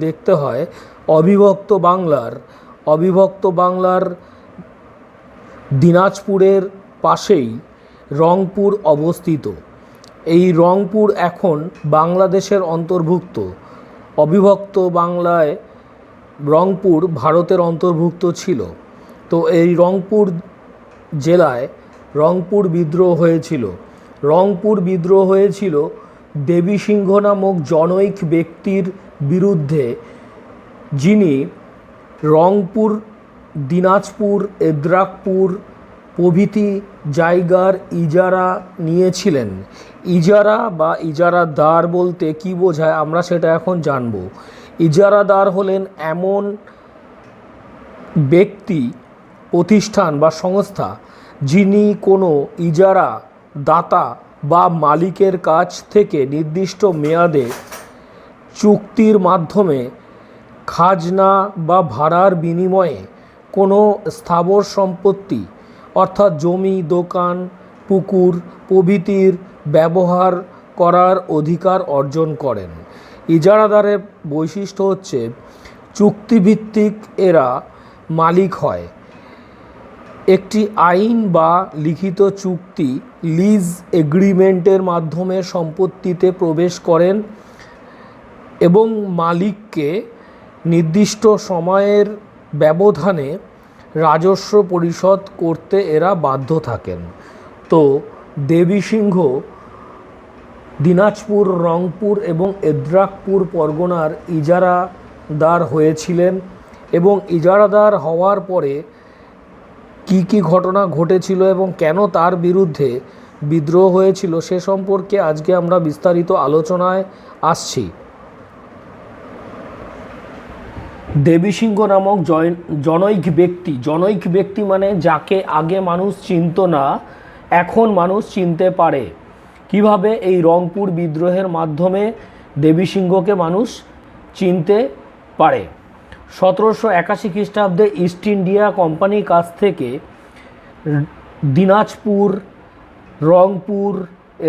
দেখতে হয় অবিভক্ত বাংলার দিনাজপুরের পাশেই রংপুর অবস্থিত। এই রংপুর এখন বাংলাদেশের অন্তর্ভুক্ত। অবিভক্ত বাংলায় রংপুর ভারতের অন্তর্ভুক্ত ছিল। তো এই রংপুর জেলায় রংপুর বিদ্রোহ হয়েছিল দেবী সিংহ নামক জনৈক ব্যক্তির বিরুদ্ধে, যিনি রংপুর, দিনাজপুর, এদ্রাকপুর প্রভৃতি জায়গার ইজারা নিয়েছিলেন। ইজারা বা ইজারাদার বলতে কী বোঝায় আমরা সেটা এখন জানব। ইজারাদার হলেন এমন ব্যক্তি, প্রতিষ্ঠান বা সংস্থা যিনি কোনো ইজারা দাতা বা মালিকের কাছ থেকে নির্দিষ্ট মেয়াদে চুক্তির মাধ্যমে খাজনা বা ভাড়ার বিনিময়ে কোনো স্থাবর সম্পত্তি অর্থাৎ জমি, দোকান, পুকুর প্রভৃতির ব্যবহার করার অধিকার অর্জন করেন। ইজারাদারের বৈশিষ্ট্য হচ্ছে চুক্তিভিত্তিক এরা মালিক হয়। একটি আইন বা লিখিত চুক্তি লিজ এগ্রিমেন্টের মাধ্যমে সম্পত্তিতে প্রবেশ করেন এবং মালিককে নির্দিষ্ট সময়ের ব্যবধানে রাজস্ব পরিশোধ করতে এরা বাধ্য থাকেন। তো দেবী সিংহ দিনাজপুর, রংপুর এবং এদ্রাকপুর পরগনার ইজারাদার হয়েছিলেন এবং ইজারাদার হওয়ার পরে কি কি ঘটনা ঘটেছিল এবং কেন তার বিরুদ্ধে বিদ্রোহ হয়েছিল সে সম্পর্কে আজকে আমরা বিস্তারিত আলোচনায় আসছি। দেবী সিংহ নামক জনৈক ব্যক্তি মানে যাকে আগে মানুষ চিনত না, এখন মানুষ চিনতে পারে। কিভাবে? এই রংপুর বিদ্রোহের মাধ্যমে দেবী সিংহকে মানুষ চিনতে পারে। 1781 খ্রিস্টাব্দে ইস্ট ইন্ডিয়া কোম্পানির কাছ থেকে দিনাজপুর, রংপুর,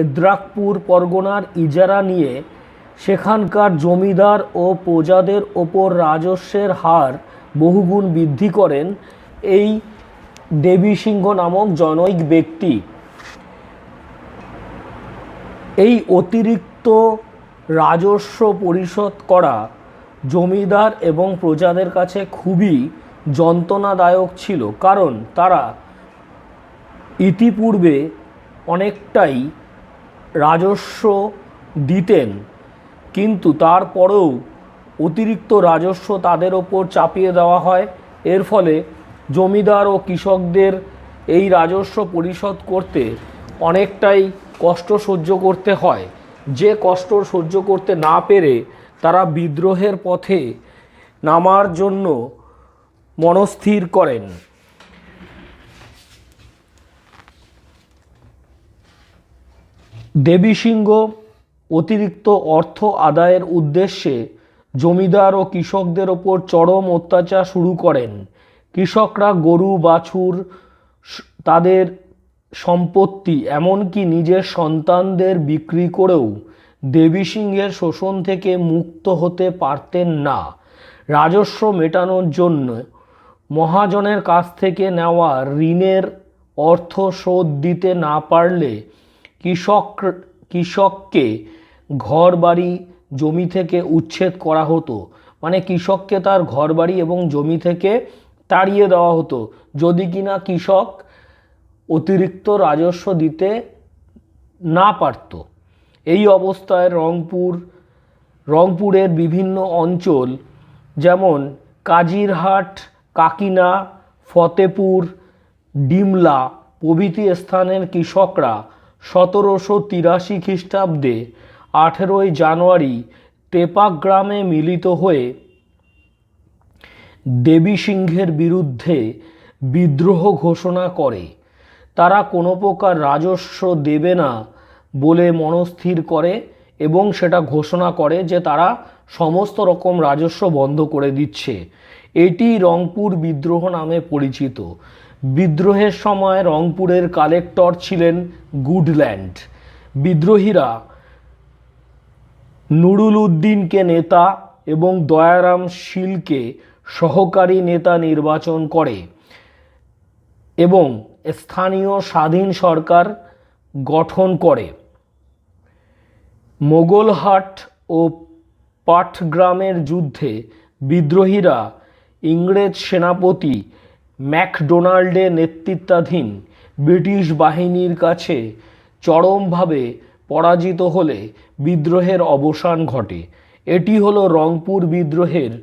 এদ্রাকপুর পরগনার ইজারা নিয়ে সেখানকার জমিদার ও প্রজাদের ওপর রাজস্বের হার বহুগুণ বৃদ্ধি করেন এই দেবী সিংহ নামক জনৈক ব্যক্তি। এই অতিরিক্ত রাজস্ব পরিশোধ করা জমিদার এবং প্রজাদের কাছে খুবই যন্ত্রণাদায়ক ছিল, কারণ তারা ইতিপূর্বে অনেকটাই রাজস্ব দিতেন, কিন্তু তারপরেও অতিরিক্ত রাজস্ব তাদের ওপর চাপিয়ে দেওয়া হয়। এর ফলে জমিদার ও কৃষকদের এই রাজস্ব পরিশোধ করতে অনেকটাই কষ্ট সহ্য করতে হয়। যে কষ্ট সহ্য করতে না পেরে তারা বিদ্রোহের পথে নামার জন্য মনস্থির করেন। দেবী সিংহ অতিরিক্ত অর্থ আদায়ের উদ্দেশ্যে জমিদার ও কৃষকদের ওপর চরম অত্যাচার শুরু করেন। কৃষকরা গরু, বাছুর, তাদের সম্পত্তি, এমনকি নিজের সন্তানদের বিক্রি করেও দেবী সিংহের শোষণ থেকে মুক্ত হতে পারতেন না। রাজস্ব মেটানোর জন্য মহাজনের কাছ থেকে নেওয়া ঋণের অর্থ শোধ দিতে না পারলে কৃষককে ঘর বাড়ি, জমি থেকে উচ্ছেদ করা হতো। মানে কৃষককে তার ঘর বাড়ি এবং জমি থেকে তাড়িয়ে দেওয়া হতো যদি কিনা কৃষক অতিরিক্ত রাজস্ব দিতে না পারত। এই অবস্থায় রংপুরের বিভিন্ন অঞ্চল যেমন কাজিরহাট, কাকিনা, ফতেপুর, ডিমলা প্রভৃতি স্থানের কৃষকরা 1783 খ্রিস্টাব্দে 18 জানুয়ারি টেপাক গ্রামে মিলিত হয়ে দেবী সিংহের বিরুদ্ধে বিদ্রোহ ঘোষণা করে। তারা কোনো প্রকার রাজস্ব দেবে না বলে মনস্থির করে এবং সেটা ঘোষণা করে যে তারা সমস্ত রকম রাজস্ব বন্ধ করে দিচ্ছে। এটি রংপুর বিদ্রোহ নামে পরিচিত। বিদ্রোহের সময় রংপুরের কালেক্টর ছিলেন গুডল্যান্ড। বিদ্রোহীরা নুরুল উদ্দিনকে নেতা এবং দয়ারাম শীলকে সহকারী নেতা নির্বাচন করে এবং স্থানীয় স্বাধীন সরকার গঠন করে। মোগলহাট ও পাটগ্রামের যুদ্ধে বিদ্রোহীরা ইংরেজ সেনাপতি ম্যাকডোনাল্ডের নেতৃত্বাধীন ব্রিটিশ বাহিনীর কাছে চরমভাবে পরাজিত হলে বিদ্রোহের অবসান ঘটে। এটি হলো রংপুর বিদ্রোহের